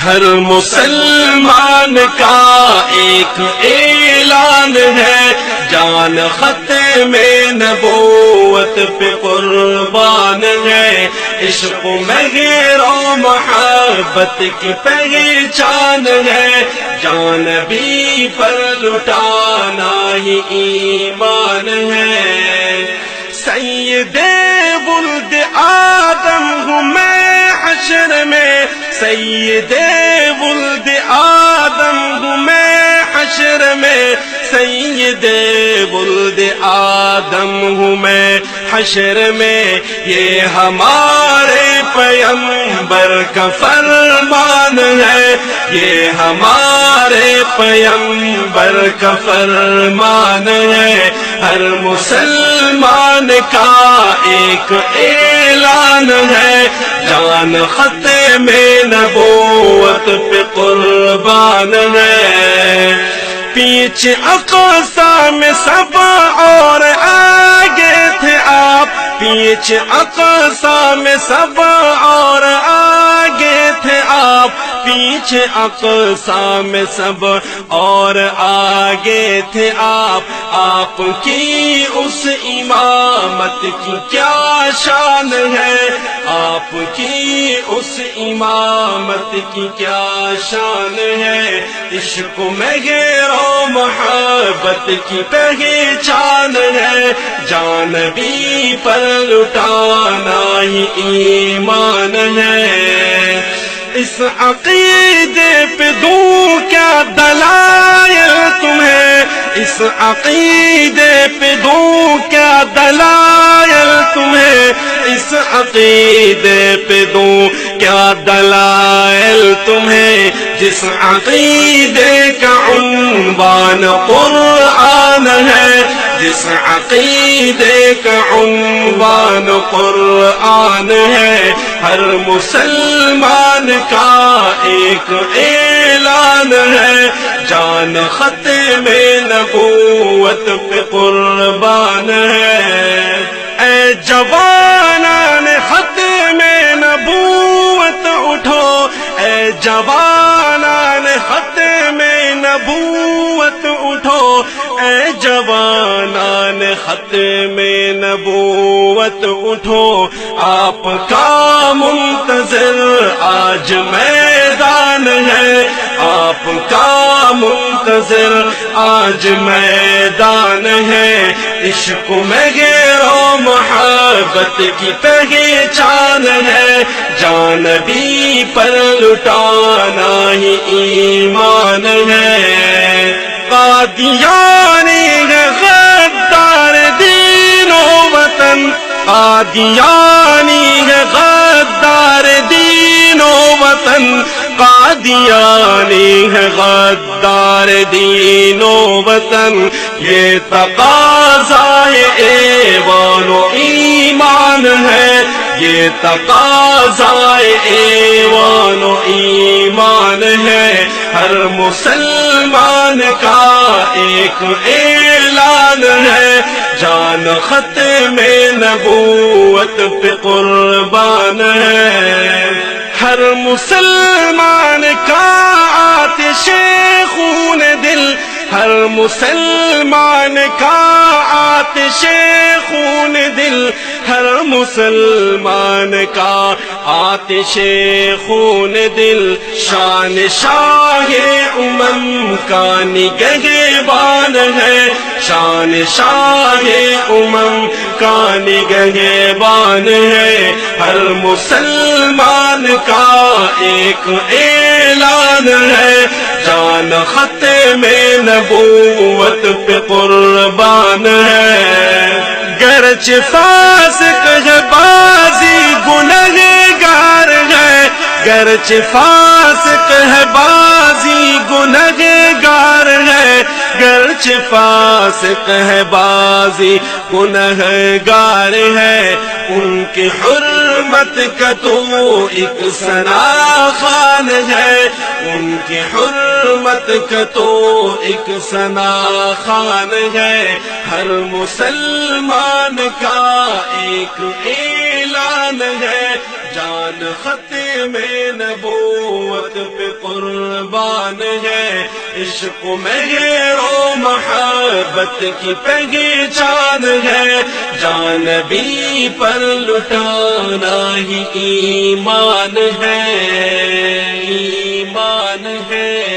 ہر مسلمان کا ایک اعلان ہے، جان ختم نبوت پہ قربان ہے، عشق مہر و محبت کی پہچان ہے، جان بھی پر لٹانا ہی ایمان ہے۔ سید ولد آدم ہوں میں حشر میں، سید ولد آدم ہوں میں حشر میں، سید ولد آدم ہوں میں حشر میں، یہ ہمارے پیغمبر کا فرمان ہے، یہ ہمارے پیغمبر کا فرمان ہے، ہر مسلمان کا ایک اعلان ہے، جان ختم نبوت پہ قربان ہے۔ پیچھے اقصی میں سب اور آگے تھے آپ، پیچھے اقصی میں سب اور آگے تھے آپ، پیچھے اقصی میں سب اور آگے تھے آپ کی اس امامت کی کیا شان ہے، آپ کی اس امامت کی کیا شان ہے، عشق مہر و محبت کی پہچان ہے، جان بھی پر لٹانا ہی ایمان ہے۔ اس عقیدے پہ دوں کیا دلائل تمہیں، اس عقیدے پہ دوں کیا دلائل تمہیں، اس عقیدے پہ دوں کیا دلائل تمہیں، جس عقیدے کا عنوان قرآن ہے، جس عقیدے کا عنوان قرآن ہے، ہر مسلمان کا ایک اعلان ہے، جان ختم نبوت پہ قربان ہے۔ اے جوانان ختم نبوت اٹھو، اے جوانان ختم نبوت اٹھو، اے جوانان ختم نبوت اٹھو، آپ کا منتظر آج میدان ہے، آپ کا منتظر آج میدان ہے، عشق مہر و محبت کی پہچان ہے، جان بھی پر لٹانا ہی ایمان ہے۔ قادیانی ہے غدار دین و وطن، قادیانی ہے غدار دین و وطن، قادیانی ہے غدار دین و وطن، یہ تقاضائے ایوان و ایمان ہے، یہ تقاضائے ایوان و ایمان ہے، ہر مسلمان کا ایک اعلان ہے، جان ختم نبوت پہ قربان ہے، ہر مسلمان کا آتش خون دل، ہر مسلمان کا آتش خون دل، ہر مسلمان کا آتش خون دل، شان شاہ امم کا نگہبان ہے، شان شاہ امم کا نگہبان ہے، ہر مسلمان کا ایک اعلان ہے، جان ختم نبوت پہ قربان ہے۔ گرچہ فاسق ہے بازی گنہگار ہے، گرچہ فاسق ہے بازی گنہگار ہے، گرچہ فاسق ہے بازی گنہگار ہے، ان کی حرمت کا تو ایک ثنا خوان ہے، ان کی حرمت کا تو ایک ثنا خوان ہے، ہر مسلمان کا ایک اعلان ہے، جان ختم نبوت پہ قربان ہے، عشق مہر و محبت کی پہچان ہے، جان بھی پر لٹانا ہی ایمان ہے، ایمان ہے۔